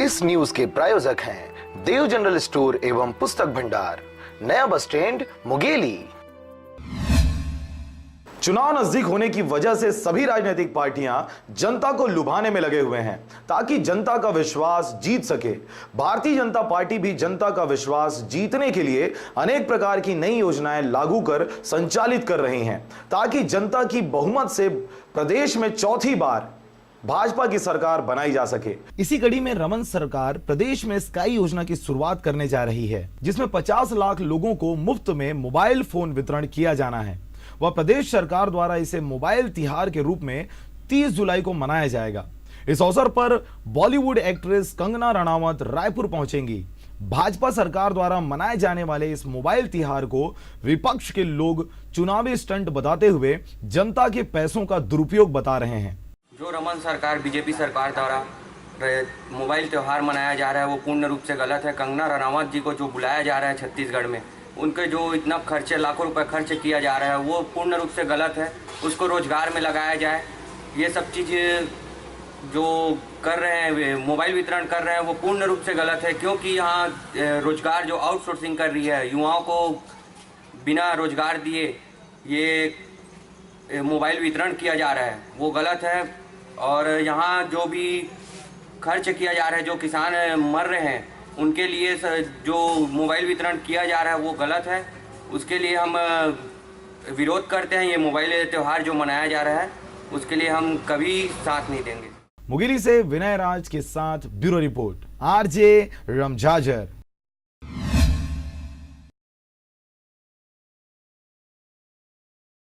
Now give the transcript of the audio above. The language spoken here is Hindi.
इस न्यूज के प्रायोजक हैं देव जनरल स्टोर एवं पुस्तक भंडार, नया बस स्टैंड, मुंगेली। चुनाव नजदीक होने की वजह से सभी राजनीतिक पार्टियां जनता को लुभाने में लगे हुए हैं ताकि जनता का विश्वास जीत सके। भारतीय जनता पार्टी भी जनता का विश्वास जीतने के लिए अनेक प्रकार की नई योजनाएं लागू कर संचालित कर रही हैं ताकि जनता की बहुमत से प्रदेश में चौथी बार भाजपा की सरकार बनाई जा सके। इसी कड़ी में रमन सरकार प्रदेश में स्काई योजना की शुरुआत करने जा रही है, जिसमें 50 लाख लोगों को मुफ्त में मोबाइल फोन वितरण किया जाना है। वह प्रदेश सरकार द्वारा इसे मोबाइल तिहार के रूप में 30 जुलाई को मनाया जाएगा। इस अवसर पर बॉलीवुड एक्ट्रेस कंगना रनावत रायपुर पहुंचेंगी। भाजपा सरकार द्वारा मनाए जाने वाले इस मोबाइल तिहार को विपक्ष के लोग चुनावी स्टंट बताते हुए जनता के पैसों का दुरुपयोग बता रहे हैं। जो रमन सरकार बीजेपी सरकार द्वारा मोबाइल त्यौहार मनाया जा रहा है वो पूर्ण रूप से गलत है। कंगना रनावत जी को जो बुलाया जा रहा है छत्तीसगढ़ में, उनके जो इतना खर्चे लाखों रुपए खर्च किया जा रहा है वो पूर्ण रूप से गलत है। उसको रोजगार में लगाया जाए। ये सब चीज़ें जो कर रहे हैं, मोबाइल वितरण कर रहे हैं, वो पूर्ण रूप से गलत है, क्योंकि यहाँ रोजगार जो आउटसोर्सिंग कर रही है, युवाओं को बिना रोजगार दिए ये मोबाइल वितरण किया जा रहा है, वो गलत है। और यहाँ जो भी खर्च किया जा रहा है, जो किसान मर रहे हैं उनके लिए जो मोबाइल वितरण किया जा रहा है वो गलत है। उसके लिए हम विरोध करते हैं। ये मोबाइल त्यौहार जो मनाया जा रहा है उसके लिए हम कभी साथ नहीं देंगे। मुंगेली से विनय राज के साथ ब्यूरो रिपोर्ट, आरजे रमजाजर।